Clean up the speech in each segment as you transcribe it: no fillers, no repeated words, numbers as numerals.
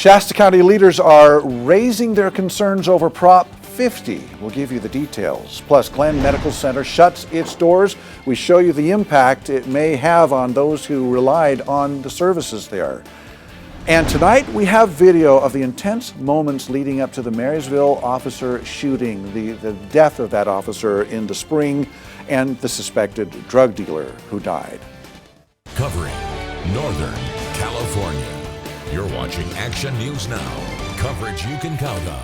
Shasta County leaders are raising their concerns over Prop 50. We'll give you the details. Plus, Glenn Medical Center shuts its doors. We show you the impact it may have on those who relied on the services there. And tonight we have video of the intense moments leading up to the Marysville officer shooting, the death of that officer in the spring, and the suspected drug dealer who died. Covering Northern California. You're watching Action News Now. Coverage you can count on.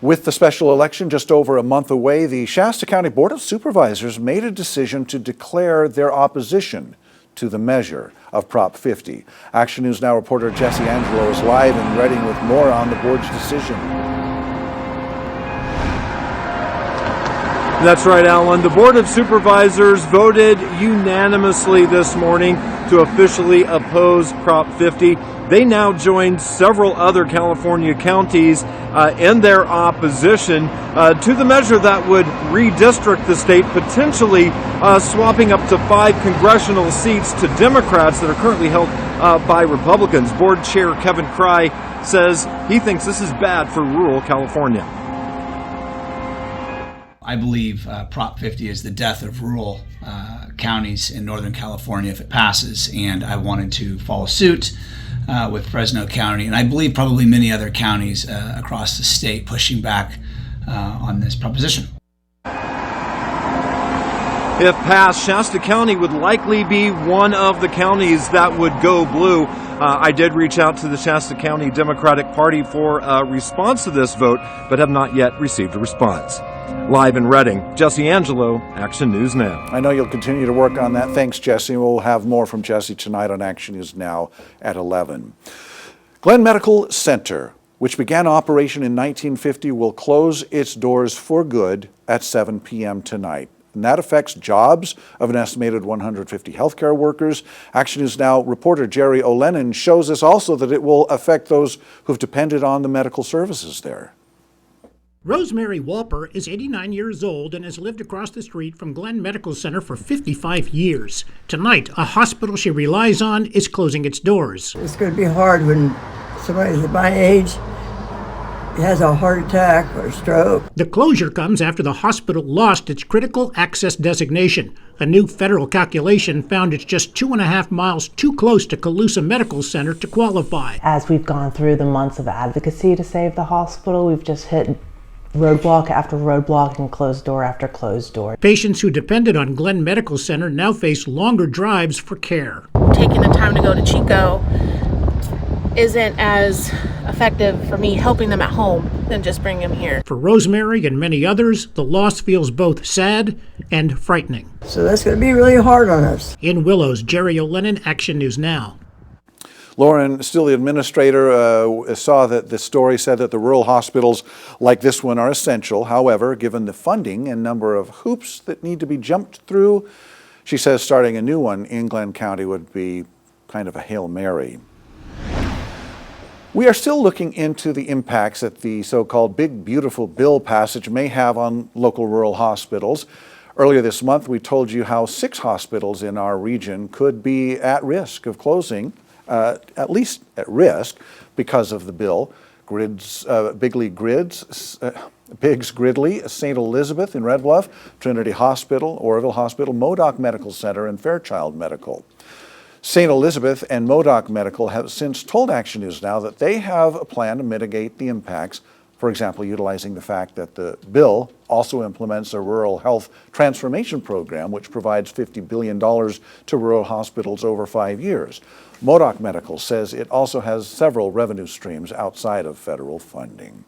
With the special election just over a month away, the Shasta County Board of Supervisors made a decision to declare their opposition to the measure of Prop 50. Action News Now reporter Jesse Angelo is live in Reading with more on the board's decision. That's right, Alan. The Board of Supervisors voted unanimously this morning to officially oppose Prop 50. They now joined several other California counties in their opposition to the measure that would redistrict the state, potentially swapping up to 5 congressional seats to Democrats that are currently held by Republicans. Board Chair Kevin Cry says he thinks this is bad for rural California. I believe Prop 50 is the death of rural counties in Northern California if it passes, and I wanted to follow suit with Fresno County, and I believe probably many other counties across the state pushing back on this proposition. If passed, Shasta County would likely be one of the counties that would go blue. I did reach out to the Shasta County Democratic Party for a response to this vote, but have not yet received a response. Live in Reading, Jesse Angelo, Action News Now. I know you'll continue to work on that. Thanks, Jesse. We'll have more from Jesse tonight on Action News Now at 11. Glenn Medical Center, which began operation in 1950, will close its doors for good at 7 p.m. tonight. And that affects jobs of an estimated 150 healthcare workers. Action News Now reporter Jerry Olenin shows us also that it will affect those who've depended on the medical services there. Rosemary Walper is 89 years old and has lived across the street from Glenn Medical Center for 55 years. Tonight, a hospital she relies on is closing its doors. It's going to be hard when somebody at my age has a heart attack or stroke. The closure comes after the hospital lost its critical access designation. A new federal calculation found it's just 2.5 miles too close to Colusa Medical Center to qualify. As we've gone through the months of advocacy to save the hospital, we've just hit roadblock after roadblock and closed door after closed door. Patients who depended on Glenn Medical Center now face longer drives for care. Taking the time to go to Chico isn't as effective for me helping them at home than just bringing them here. For Rosemary and many others, the loss feels both sad and frightening. So that's going to be really hard on us. In Willows, Jerry Olenin, Action News Now. Lauren, still the administrator, saw that the story said that the rural hospitals like this one are essential. However, given the funding and number of hoops that need to be jumped through, she says starting a new one in Glenn County would be kind of a Hail Mary. We are still looking into the impacts that the so-called Big Beautiful Bill passage may have on local rural hospitals. Earlier this month, we told you how 6 hospitals in our region could be at risk of closing, at least at risk because of the bill. Biggs Gridley, St. Elizabeth in Red Bluff, Trinity Hospital, Oroville Hospital, Modoc Medical Center, and Fairchild Medical. St. Elizabeth and Modoc Medical have since told Action News Now that they have a plan to mitigate the impacts, for example, utilizing the fact that the bill also implements a rural health transformation program which provides $50 billion to rural hospitals over 5 years. Modoc Medical says it also has several revenue streams outside of federal funding.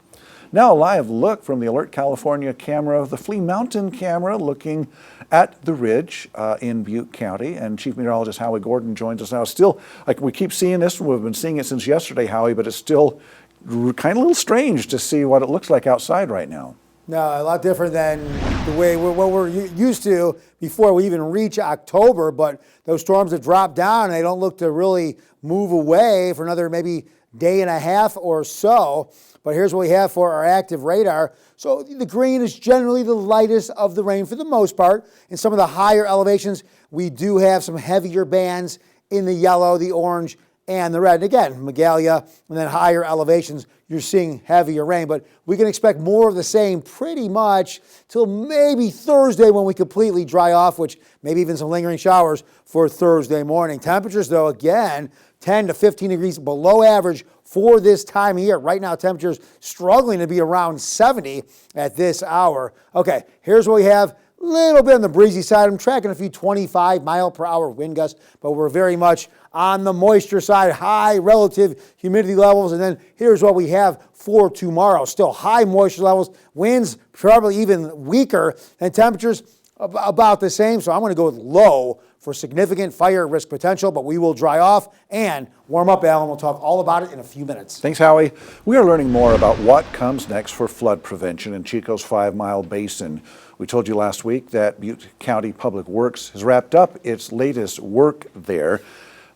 Now a live look from the Alert California camera, the Flea Mountain camera, looking at the ridge in Butte County. And Chief Meteorologist Howie Gordon joins us now. Still, like we keep seeing this, we've been seeing it since yesterday, Howie, but it's still kind of a little strange to see what it looks like outside right now. No, a lot different than the way what we're used to before we even reach October. But those storms have dropped down and they don't look to really move away for another maybe day and a half or so. But here's what we have for our active radar. So the green is generally the lightest of the rain for the most part. In some of the higher elevations, we do have some heavier bands in the yellow, the orange, and the red. And again, Magalia and then higher elevations, you're seeing heavier rain. But we can expect more of the same pretty much till maybe Thursday when we completely dry off, which maybe even some lingering showers for Thursday morning. Temperatures, though, again, 10 to 15 degrees below average for this time of year. Right now, temperatures struggling to be around 70 at this hour. Okay, here's what we have. Little bit on the breezy side. I'm tracking a few 25-mile-per-hour wind gusts, but we're very much on the moisture side, high relative humidity levels. And then here's what we have for tomorrow. Still high moisture levels, winds probably even weaker, and temperatures about the same. So I'm going to go with low for significant fire risk potential, but we will dry off and warm up, Alan. We'll talk all about it in a few minutes. Thanks, Howie. We are learning more about what comes next for flood prevention in Chico's 5-mile basin. We told you last week that Butte County Public Works has wrapped up its latest work there.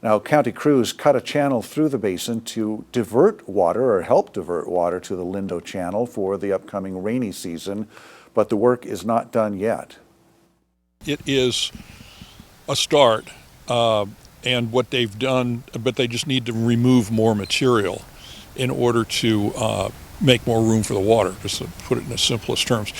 Now, county crews cut a channel through the basin to divert water or help divert water to the Lindo Channel for the upcoming rainy season, but the work is not done yet. It is a start, and what they've done, but they just need to remove more material in order to make more room for the water, just to put it in the simplest terms.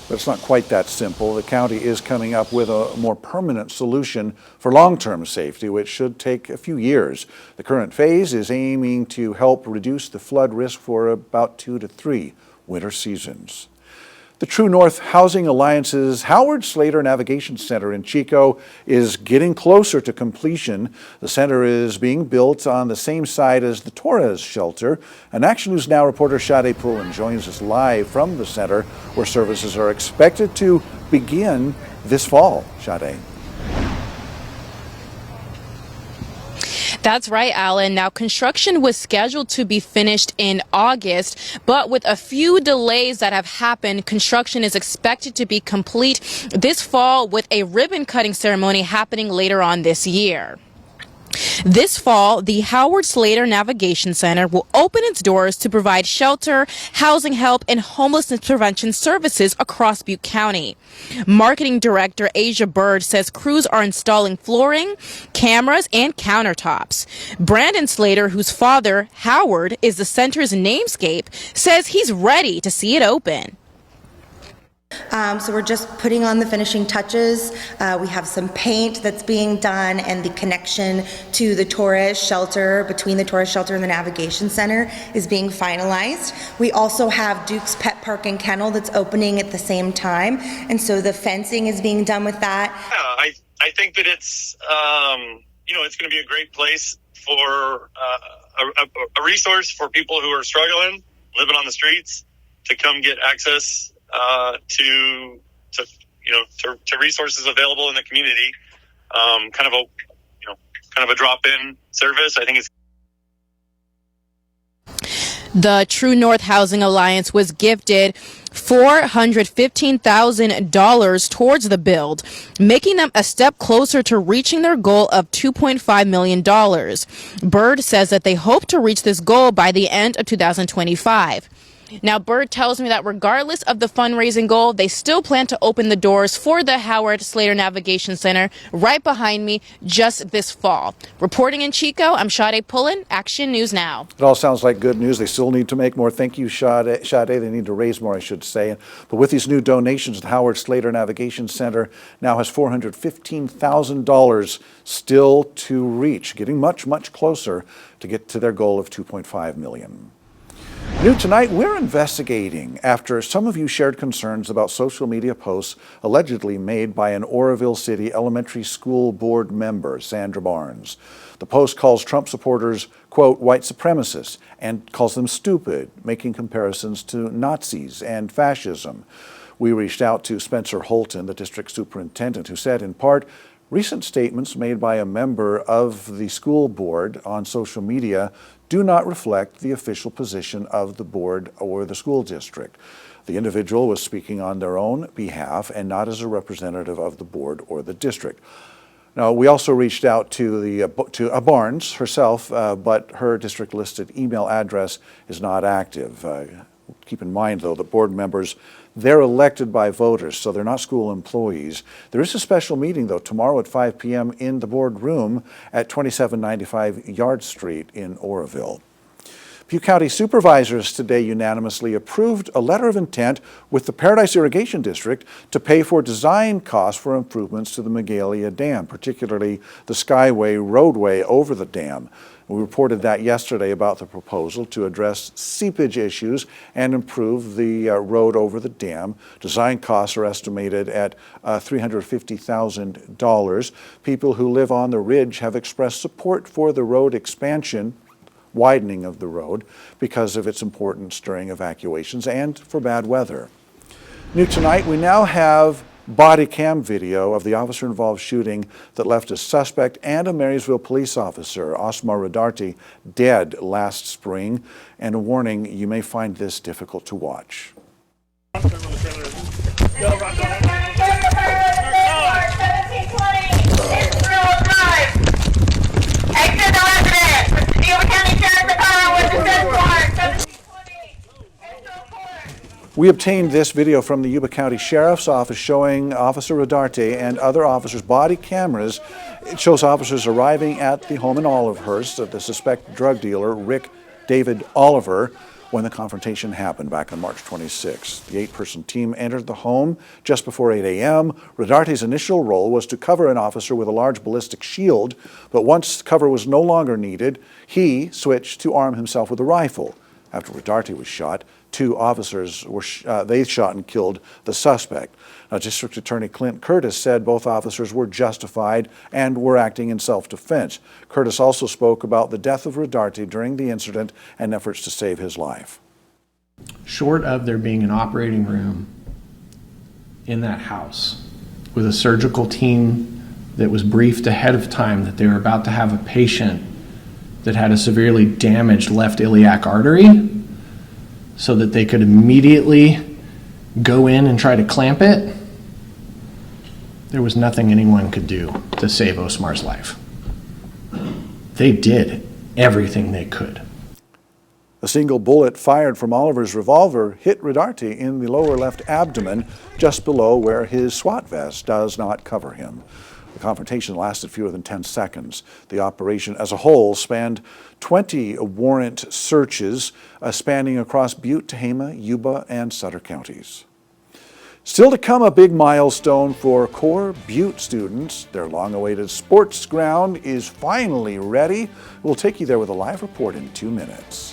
But it's not quite that simple. The county is coming up with a more permanent solution for long-term safety, which should take a few years. The current phase is aiming to help reduce the flood risk for about 2 to 3 winter seasons. The True North Housing Alliance's Howard Slater Navigation Center in Chico is getting closer to completion. The center is being built on the same site as the Torres shelter. And Action News Now reporter Sade Poulin joins us live from the center, where services are expected to begin this fall. Sade. That's right, Alan. Now, construction was scheduled to be finished in August, but with a few delays that have happened, construction is expected to be complete this fall with a ribbon cutting ceremony happening later on this year. This fall, the Howard Slater Navigation Center will open its doors to provide shelter, housing help, and homelessness prevention services across Butte County. Marketing Director Asia Bird says crews are installing flooring, cameras, and countertops. Brandon Slater, whose father, Howard, is the center's namescape, says he's ready to see it open. So we're just putting on the finishing touches. We have some paint that's being done, and the connection to the Torres shelter, between the Torres shelter and the Navigation Center, is being finalized. We also have Duke's Pet Park and Kennel that's opening at the same time, and so the fencing is being done with that. Yeah, I think that it's it's going to be a great place for a resource for people who are struggling, living on the streets, to come get access to resources available in the community. Kind of a drop-in service. I think it's. The True North Housing Alliance was gifted $415,000 towards the build, making them a step closer to reaching their goal of $2.5 million. Bird says that they hope to reach this goal by the end of 2025. Now, Bird tells me that regardless of the fundraising goal, they still plan to open the doors for the Howard Slater Navigation Center right behind me just this fall. Reporting in Chico, I'm Sade Poulin, Action News Now. It all sounds like good news. They still need to make more. Thank you, Sade. They need to raise more, I should say. But with these new donations, the Howard Slater Navigation Center now has $415,000 still to reach, getting much, much closer to get to their goal of $2.5 million. New tonight, we're investigating after some of you shared concerns about social media posts allegedly made by an Oroville City Elementary School Board member, Sandra Barnes. The post calls Trump supporters, quote, white supremacists, and calls them stupid, making comparisons to Nazis and fascism. We reached out to Spencer Holton, the district superintendent, who said, in part, recent statements made by a member of the school board on social media do not reflect the official position of the board or the school district. The individual was speaking on their own behalf and not as a representative of the board or the district. Now, we also reached out to Barnes herself, but her district-listed email address is not active. Keep in mind, though, that board members They're elected by voters, so they're not school employees. There is a special meeting, though, tomorrow at 5 p.m. in the boardroom at 2795 Yard Street in Oroville. Butte County supervisors today unanimously approved a letter of intent with the Paradise Irrigation District to pay for design costs for improvements to the Magalia Dam, particularly the Skyway roadway over the dam. We reported that yesterday about the proposal to address seepage issues and improve the road over the dam. Design costs are estimated at $350,000. People who live on the ridge have expressed support for the road expansion, widening of the road, because of its importance during evacuations and for bad weather. New tonight, we now have body cam video of the officer-involved shooting that left a suspect and a Marysville police officer, Osmar Rodarte, dead last spring. And a warning, you may find this difficult to watch. We obtained this video from the Yuba County Sheriff's Office showing Officer Rodarte and other officers' body cameras. It shows officers arriving at the home in Olivehurst of the suspected drug dealer, Rick David Oliver, when the confrontation happened back on March 26th. The 8-person team entered the home just before 8 a.m. Rodarte's initial role was to cover an officer with a large ballistic shield, but once cover was no longer needed, he switched to arm himself with a rifle. After Rodarte was shot, 2 officers were they shot and killed the suspect. Now, District Attorney Clint Curtis said both officers were justified and were acting in self-defense. Curtis also spoke about the death of Rodarte during the incident and efforts to save his life. Short of there being an operating room in that house with a surgical team that was briefed ahead of time that they were about to have a patient that had a severely damaged left iliac artery, so that they could immediately go in and try to clamp it, there was nothing anyone could do to save Osmar's life. They did everything they could. A single bullet fired from Oliver's revolver hit Rodarte in the lower left abdomen, just below where his SWAT vest does not cover him. The confrontation lasted fewer than 10 seconds. The operation as a whole spanned 20 warrant searches spanning across Butte, Tehama, Yuba, and Sutter counties. Still to come, a big milestone for core Butte students. Their long-awaited sports ground is finally ready. We'll take you there with a live report in 2 minutes.